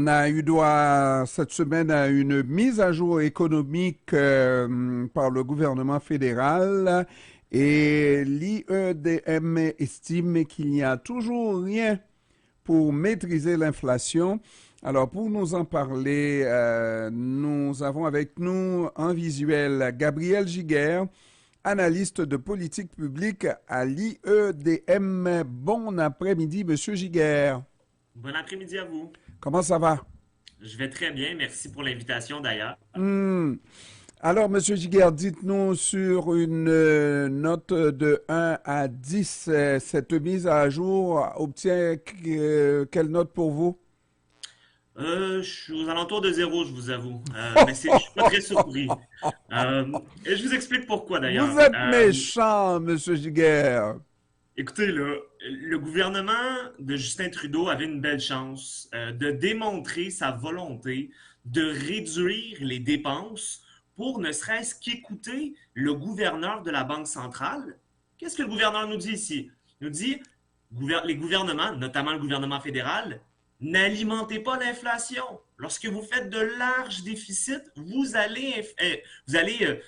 On a eu droit cette semaine à une mise à jour économique par le gouvernement fédéral et l'IEDM estime qu'il n'y a toujours rien pour maîtriser l'inflation. Alors, pour nous en parler, nous avons avec nous en visuel Gabriel Giguère, analyste de politique publique à l'IEDM. Bon après-midi, Monsieur Giguère. Bon après-midi à vous. Comment ça va? Je vais très bien. Merci pour l'invitation d'ailleurs. Hmm. Alors, Monsieur Giguère, dites-nous sur une note de 1 à 10, cette mise à jour obtient quelle note pour vous? Je suis aux alentours de zéro, je vous avoue. Je suis pas très surpris. Et je vous explique pourquoi Vous d'ailleurs. êtes méchant, Monsieur Giguère. Écoutez, là, le gouvernement de Justin Trudeau avait une belle chance de démontrer sa volonté de réduire les dépenses pour ne serait-ce qu'écouter le gouverneur de la Banque centrale. Qu'est-ce que le gouverneur nous dit ici? Il nous dit, les gouvernements, notamment le gouvernement fédéral, n'alimentez pas l'inflation. Lorsque vous faites de larges déficits, vous allez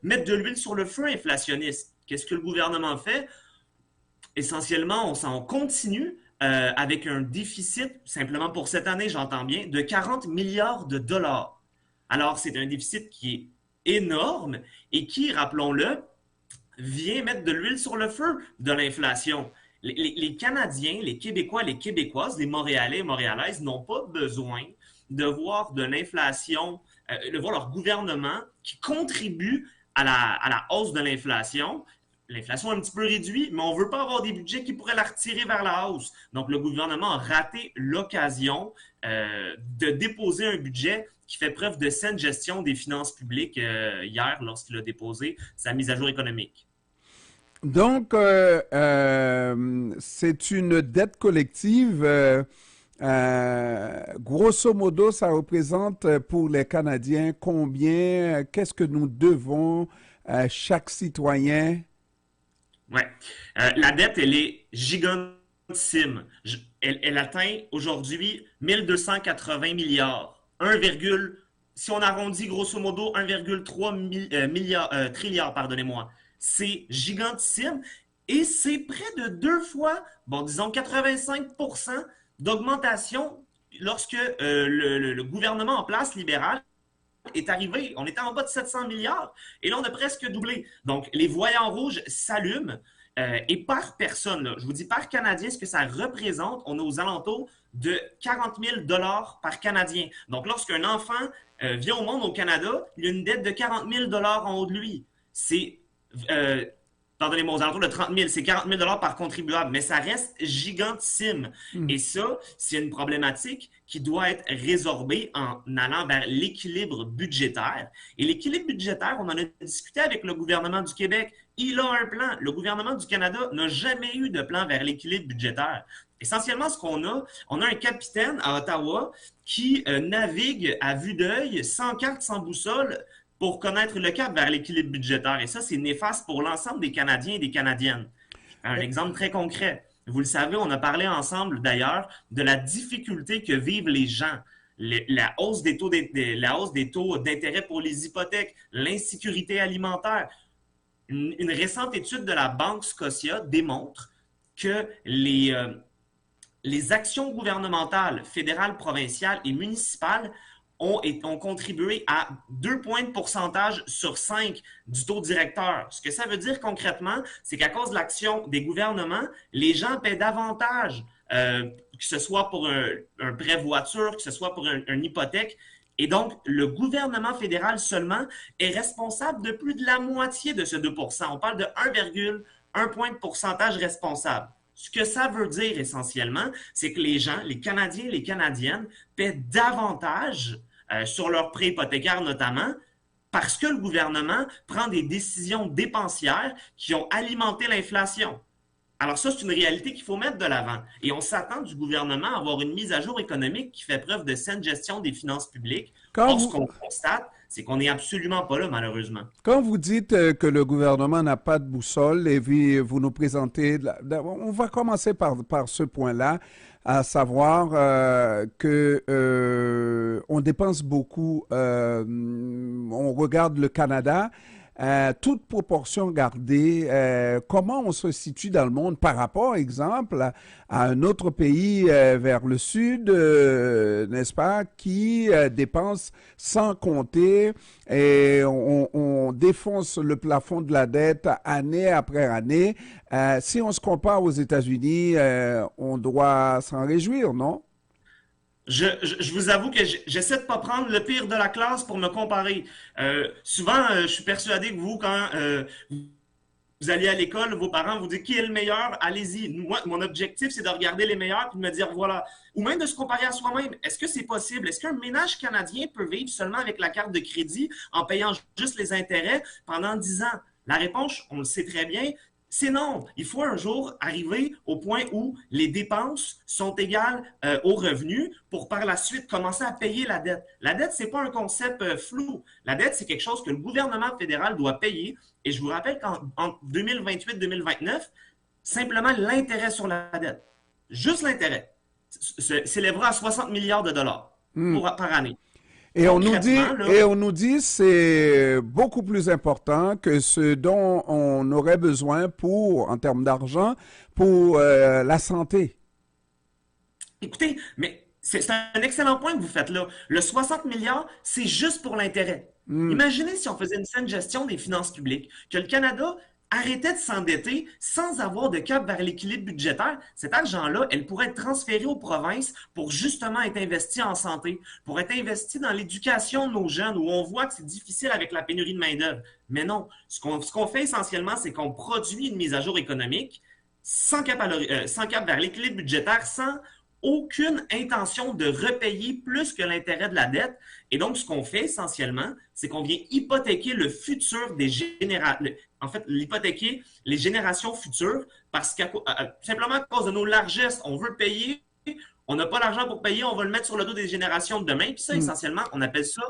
mettre de l'huile sur le feu inflationniste. Qu'est-ce que le gouvernement fait? Essentiellement, on continue avec un déficit, simplement pour cette année, j'entends bien, de 40 milliards de dollars. Alors, c'est un déficit qui est énorme et qui, rappelons-le, vient mettre de l'huile sur le feu de l'inflation. Les Canadiens, les Québécois, les Québécoises, les Montréalais et Montréalaises n'ont pas besoin de voir de l'inflation, de voir leur gouvernement qui contribue à la hausse de l'inflation. L'inflation est un petit peu réduite, mais on ne veut pas avoir des budgets qui pourraient la retirer vers la hausse. Donc, le gouvernement a raté l'occasion de déposer un budget qui fait preuve de saine gestion des finances publiques hier lorsqu'il a déposé sa mise à jour économique. Donc, c'est une dette collective. Grosso modo, ça représente pour les Canadiens combien, qu'est-ce que nous devons à chaque citoyen? Ouais. La dette, elle est gigantissime. Elle atteint aujourd'hui 1280 milliards. Si on arrondit grosso modo 1,3 trilliard, pardonnez-moi. C'est gigantissime et c'est près de deux fois, bon, disons 85% d'augmentation lorsque le gouvernement en place libéral est arrivé. On était en bas de 700 milliards et là, on a presque doublé. Donc, les voyants rouges s'allument. Et par personne, là, je vous dis par Canadien, ce que ça représente, on est aux alentours de 40 000 dollars par Canadien. Donc, lorsqu'un enfant vient au monde au Canada, il a une dette de 40 000 dollars en haut de lui. C'est euh, pardonnez-moi, aux alentours de 30 000, c'est 40 000 par contribuable, mais ça reste gigantissime. Hmm. Et ça, c'est une problématique qui doit être résorbée en allant vers l'équilibre budgétaire. Et l'équilibre budgétaire, on en a discuté avec le gouvernement du Québec. Il a un plan. Le gouvernement du Canada n'a jamais eu de plan vers l'équilibre budgétaire. Essentiellement, ce qu'on a, on a un capitaine à Ottawa qui navigue à vue d'œil, sans carte, sans boussole, pour connaître le cap vers l'équilibre budgétaire. Et ça, c'est néfaste pour l'ensemble des Canadiens et des Canadiennes. Je prends un exemple très concret. Vous le savez, on a parlé ensemble d'ailleurs de la difficulté que vivent les gens. La hausse des taux d'intérêt pour les hypothèques, l'insécurité alimentaire. Une récente étude de la Banque Scotia démontre que les actions gouvernementales, fédérales, provinciales et municipales ont contribué à 2 points de pourcentage sur 5 du taux directeur. Ce que ça veut dire concrètement, c'est qu'à cause de l'action des gouvernements, les gens paient davantage, que ce soit pour un prêt voiture, que ce soit pour une hypothèque. Et donc, le gouvernement fédéral seulement est responsable de plus de la moitié de ce 2 On parle de 1,1 point de pourcentage responsable. Ce que ça veut dire essentiellement, c'est que les gens, les Canadiens et les Canadiennes, paient davantage sur leurs prêts hypothécaires notamment, parce que le gouvernement prend des décisions dépensières qui ont alimenté l'inflation. Alors ça, c'est une réalité qu'il faut mettre de l'avant. Et on s'attend du gouvernement à avoir une mise à jour économique qui fait preuve de saine gestion des finances publiques. Quand Or, ce vous, qu'on constate, c'est qu'on n'est absolument pas là, malheureusement. Quand vous dites que le gouvernement n'a pas de boussole et puis vous nous présentez, on va commencer par ce point-là, à savoir que on dépense beaucoup. On regarde le Canada. Toute proportion gardée, comment on se situe dans le monde par rapport, exemple, à un autre pays vers le sud, n'est-ce pas, qui dépense sans compter et on défonce le plafond de la dette année après année. Si on se compare aux États-Unis, on doit s'en réjouir, non? Je vous avoue que j'essaie de pas prendre le pire de la classe pour me comparer. Souvent, je suis persuadé que vous, quand vous allez à l'école, vos parents vous disent qui est le meilleur, allez-y. Moi, mon objectif, c'est de regarder les meilleurs et de me dire voilà. Ou même de se comparer à soi-même. Est-ce que c'est possible? Est-ce qu'un ménage canadien peut vivre seulement avec la carte de crédit en payant juste les intérêts pendant 10 ans? La réponse, on le sait très bien, c'est non. Il faut un jour arriver au point où les dépenses sont égales aux revenus pour par la suite commencer à payer la dette. La dette, c'est pas un concept flou. La dette, c'est quelque chose que le gouvernement fédéral doit payer. Et je vous rappelle qu'en 2028-2029, simplement l'intérêt sur la dette, juste l'intérêt, s'élèvera à 60 milliards de dollars Hmm. par année. Et Concrètement, là, on nous dit c'est beaucoup plus important que ce dont on aurait besoin pour, en termes d'argent, pour la santé. écoutez, mais c'est un excellent point que vous faites là. Le 60 milliards, c'est juste pour l'intérêt. Hmm. Imaginez si on faisait une saine gestion des finances publiques, que le Canada arrêtait de s'endetter sans avoir de cap vers l'équilibre budgétaire. Cet argent-là, elle pourrait être transféré aux provinces pour justement être investi en santé, pour être investi dans l'éducation de nos jeunes, où on voit que c'est difficile avec la pénurie de main-d'œuvre. Mais non, ce qu'on fait essentiellement, c'est qu'on produit une mise à jour économique sans cap vers l'équilibre budgétaire, sans aucune intention de repayer plus que l'intérêt de la dette. Et donc, ce qu'on fait essentiellement, c'est qu'on vient hypothéquer le futur des générations, en fait, l'hypothéquer les générations futures parce qu'à simplement à cause de nos largesses, on veut payer, on n'a pas l'argent pour payer, on va le mettre sur le dos des générations de demain. Puis ça, Hmm. essentiellement, on appelle ça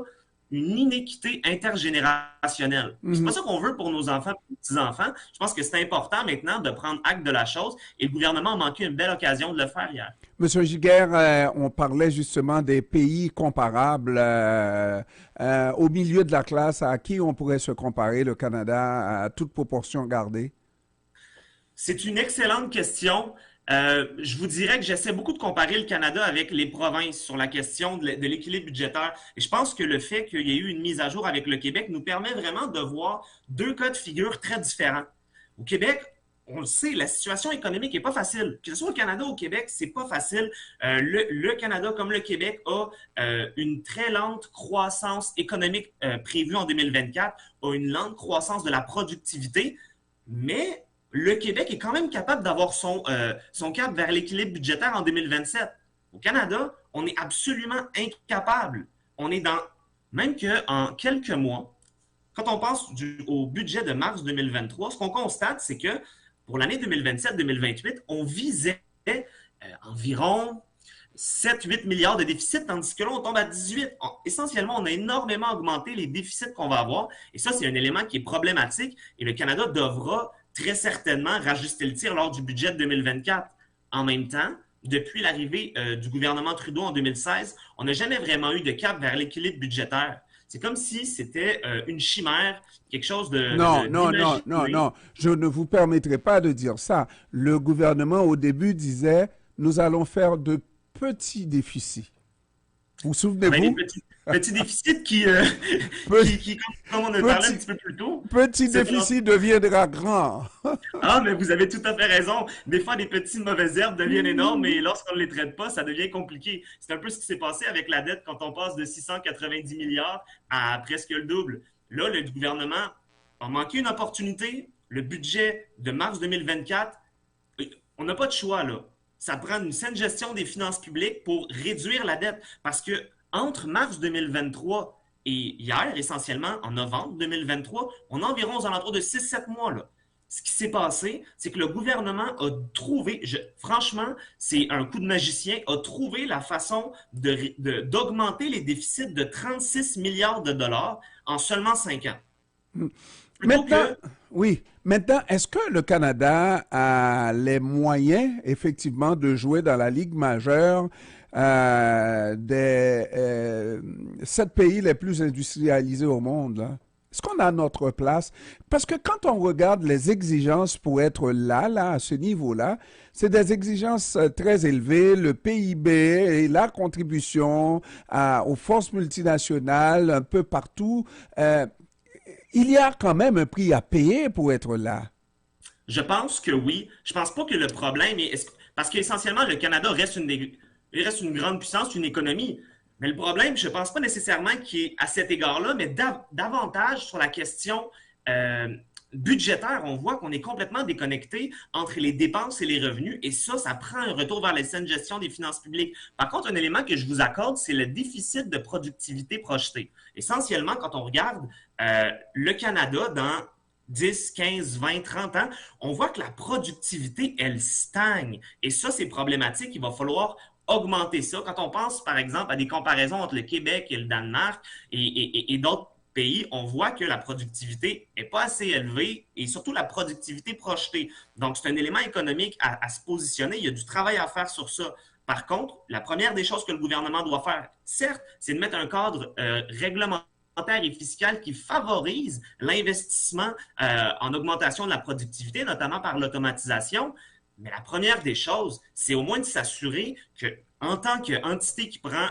une inéquité intergénérationnelle. C'est pas Mhm. ça qu'on veut pour nos enfants et nos petits-enfants. Je pense que c'est important maintenant de prendre acte de la chose et le gouvernement a manqué une belle occasion de le faire hier. Monsieur Giguère, on parlait justement des pays comparables au milieu de la classe à qui on pourrait se comparer, le Canada, à toute proportion gardée. C'est une excellente question. Je vous dirais que j'essaie beaucoup de comparer le Canada avec les provinces sur la question de l'équilibre budgétaire. Et je pense que le fait qu'il y ait eu une mise à jour avec le Québec nous permet vraiment de voir deux cas de figure très différents. Au Québec, on le sait, la situation économique n'est pas facile. Que ce soit au Canada ou au Québec, c'est pas facile. Le Canada, comme le Québec, a une très lente croissance économique prévue en 2024, a une lente croissance de la productivité, mais le Québec est quand même capable d'avoir son cap vers l'équilibre budgétaire en 2027. Au Canada, on est absolument incapable. On est dans, même qu'en quelques mois, quand on pense au budget de mars 2023, ce qu'on constate, c'est que pour l'année 2027-2028, on visait environ 7-8 milliards de déficit, tandis que là, on tombe à 18. Essentiellement, on a énormément augmenté les déficits qu'on va avoir. Et ça, c'est un élément qui est problématique. Et le Canada devra très certainement rajuster le tir lors du budget de 2024. En même temps, depuis l'arrivée du gouvernement Trudeau en 2016, on n'a jamais vraiment eu de cap vers l'équilibre budgétaire. C'est comme si c'était une chimère, quelque chose Non, non, non, non, d'imaginé. non. Je ne vous permettrai pas de dire ça. Le gouvernement, au début, disait, nous allons faire de petits déficits. Vous Ben, des souvenez-vous? petits déficits Pe- comme on a parlé un petit, petit peu plus tôt, petit c'est déficit deviendra grand. ah, mais vous avez tout à fait raison. Des fois, des petites mauvaises herbes deviennent énormes et lorsqu'on ne les traite pas, ça devient compliqué. C'est un peu ce qui s'est passé avec la dette quand on passe de 690 milliards à presque le double. Là, le gouvernement a manqué une opportunité. Le budget de mars 2024, on n'a pas de choix là. Ça prend une saine gestion des finances publiques pour réduire la dette. Parce que entre mars 2023 et hier, essentiellement en novembre 2023, on a environ aux alentours de 6-7 mois là. ce qui s'est passé, c'est que le gouvernement a trouvé, franchement, c'est un coup de magicien, a trouvé la façon d'augmenter les déficits de 36 milliards de dollars en seulement 5 ans. Plutôt Maintenant, que oui. Maintenant, est-ce que le Canada a les moyens, effectivement, de jouer dans la Ligue majeure des 7 pays les plus industrialisés au monde, là? Est-ce qu'on a notre place? Parce que quand on regarde les exigences pour être là, à ce niveau-là, c'est des exigences très élevées. Le PIB et la contribution aux forces multinationales un peu partout. Il y a quand même un prix à payer pour être là. je pense que oui. Je pense pas que le problème est. Parce qu'essentiellement, le Canada reste il reste une grande puissance, une économie. Mais le problème, je ne pense pas nécessairement qu'il est à cet égard-là, mais davantage sur la question euh, budgétaire. On voit qu'on est complètement déconnecté entre les dépenses et les revenus, et ça prend un retour vers la saine gestion des finances publiques. Par contre, un élément que je vous accorde, c'est le déficit de productivité projeté. Essentiellement, quand on regarde le Canada dans 10, 15, 20, 30 ans, on voit que la productivité, elle stagne. Et ça, c'est problématique. Il va falloir augmenter ça. Quand on pense, par exemple, à des comparaisons entre le Québec et le Danemark et d'autres pays, on voit que la productivité n'est pas assez élevée et surtout la productivité projetée. Donc, c'est un élément économique à se positionner. Il y a du travail à faire sur ça. Par contre, la première des choses que le gouvernement doit faire, certes, c'est de mettre un cadre réglementaire et fiscal qui favorise l'investissement en augmentation de la productivité, notamment par l'automatisation. Mais la première des choses, c'est au moins de s'assurer que, en tant qu'entité qui prend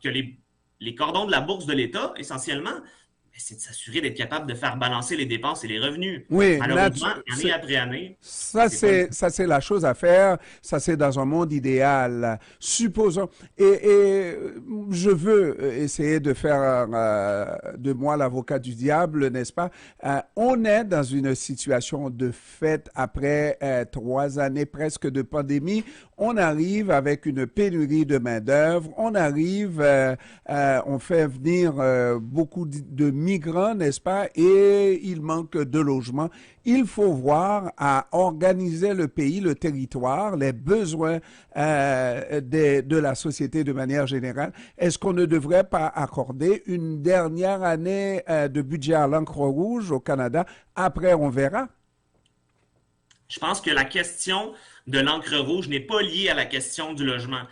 que les cordons de la bourse de l'État, essentiellement, c'est de s'assurer d'être capable de faire balancer les dépenses et les revenus. Oui, Malheureusement, année après année, c'est pas le cas. ça c'est la chose à faire. Ça c'est dans un monde idéal. Supposons et je veux essayer de faire de moi l'avocat du diable, n'est-ce pas? On est dans une situation de fait après 3 années presque de pandémie. On arrive avec une pénurie de main d'œuvre. On arrive, on fait venir beaucoup de migrants, n'est-ce pas? Et il manque de logements. Il faut voir à organiser le pays, le territoire, les besoins de la société de manière générale. Est-ce qu'on ne devrait pas accorder une dernière année de budget à l'encre rouge au Canada? Après, on verra. Je pense que la question de l'encre rouge n'est pas liée à la question du logement.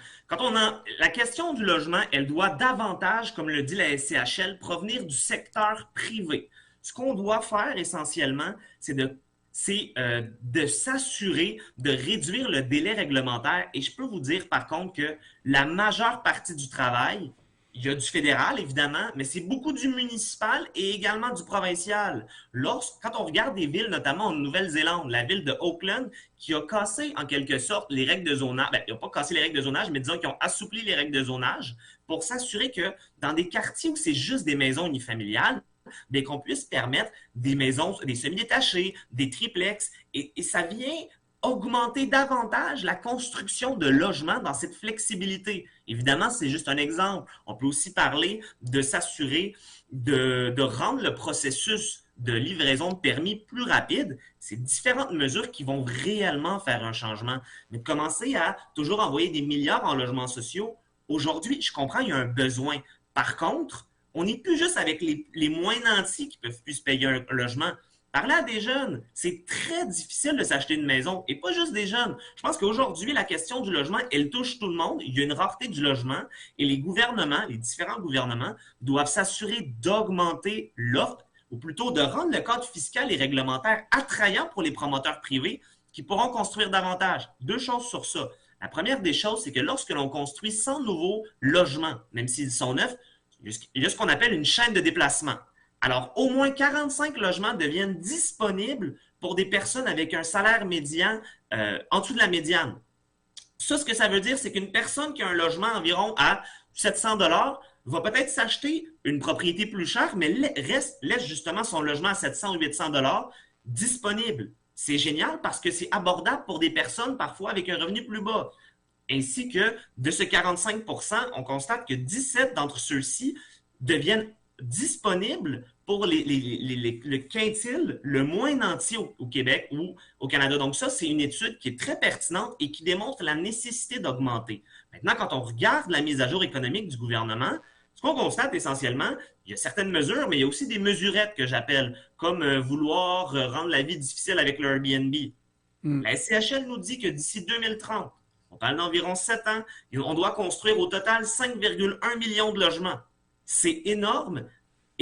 La question du logement, elle doit davantage, comme le dit la SCHL, provenir du secteur privé. Ce qu'on doit faire essentiellement, de s'assurer de réduire le délai réglementaire. Et je peux vous dire par contre que la majeure partie du travail, il y a du fédéral, évidemment, mais c'est beaucoup du municipal et également du provincial. Quand on regarde des villes, notamment en Nouvelle-Zélande, la ville de Auckland, qui a cassé en quelque sorte les règles de zonage, ben, ils n'ont pas cassé les règles de zonage, mais disons qu'ils ont assoupli les règles de zonage pour s'assurer que dans des quartiers où c'est juste des maisons unifamiliales, bien, qu'on puisse permettre des maisons, des semi-détachés, des triplex, et ça vient augmenter davantage la construction de logements dans cette flexibilité. Évidemment, c'est juste un exemple. On peut aussi parler de s'assurer de rendre le processus de livraison de permis plus rapide. C'est différentes mesures qui vont réellement faire un changement. Mais de commencer à toujours envoyer des milliards en logements sociaux, aujourd'hui, je comprends, il y a un besoin. Par contre, on n'est plus juste avec les moins nantis qui peuvent plus se payer un logement. Parler à des jeunes, c'est très difficile de s'acheter une maison, et pas juste des jeunes. Je pense qu'aujourd'hui, la question du logement, elle touche tout le monde. Il y a une rareté du logement, et les gouvernements, les différents gouvernements, doivent s'assurer d'augmenter l'offre, ou plutôt de rendre le cadre fiscal et réglementaire attrayant pour les promoteurs privés qui pourront construire davantage. Deux choses sur ça. La première des choses, c'est que lorsque l'on construit 100 nouveaux logements, même s'ils sont neufs, il y a ce qu'on appelle une chaîne de déplacement. Alors, au moins 45 logements deviennent disponibles pour des personnes avec un salaire médian en dessous de la médiane. Ça, ce que ça veut dire, c'est qu'une personne qui a un logement environ à 700 va peut-être s'acheter une propriété plus chère, mais laisse justement son logement à 700 ou 800 disponible. C'est génial parce que c'est abordable pour des personnes parfois avec un revenu plus bas. Ainsi que de ce 45 on constate que 17 d'entre ceux-ci deviennent disponibles pour le quintile le moins nanti au Québec ou au Canada. Donc ça, c'est une étude qui est très pertinente et qui démontre la nécessité d'augmenter. Maintenant, quand on regarde la mise à jour économique du gouvernement, ce qu'on constate essentiellement, il y a certaines mesures, mais il y a aussi des mesurettes que j'appelle, comme vouloir rendre la vie difficile avec le Airbnb. Mm. La SCHL nous dit que d'ici 2030, on parle d'environ 7 ans, on doit construire au total 5,1 millions de logements. C'est énorme.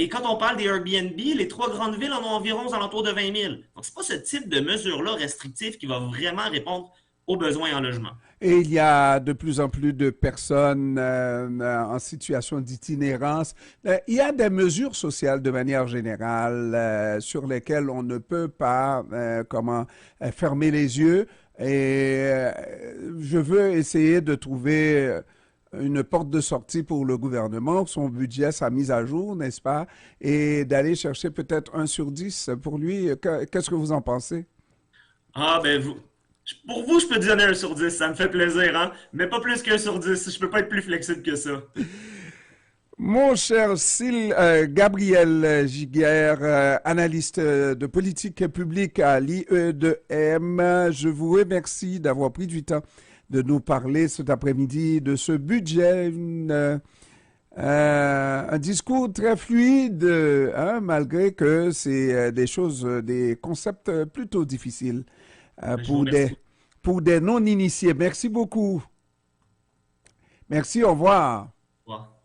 Et quand on parle des Airbnb, les 3 grandes villes en ont environ aux alentours de 20 000. Donc, ce n'est pas ce type de mesure-là restrictive qui va vraiment répondre aux besoins en logement. Et il y a de plus en plus de personnes en situation d'itinérance. Il y a des mesures sociales de manière générale sur lesquelles on ne peut pas fermer les yeux. Et je veux essayer de trouver une porte de sortie pour le gouvernement, son budget, sa mise à jour, n'est-ce pas? Et d'aller chercher peut-être 1 sur 10 pour lui. Qu'est-ce que vous en pensez? Ah, ben, pour vous, je peux donner 1 sur 10, ça me fait plaisir, hein? Mais pas plus qu'1 sur 10, je peux pas être plus flexible que ça. Mon cher Gabriel Giguère, analyste de politique publique à l'IE2M, je vous remercie d'avoir pris du temps de nous parler cet après-midi de ce budget, un discours très fluide, hein, malgré que c'est des choses, des concepts plutôt difficiles Je vous remercie. pour des non-initiés. Merci beaucoup. Merci, au revoir. Au revoir.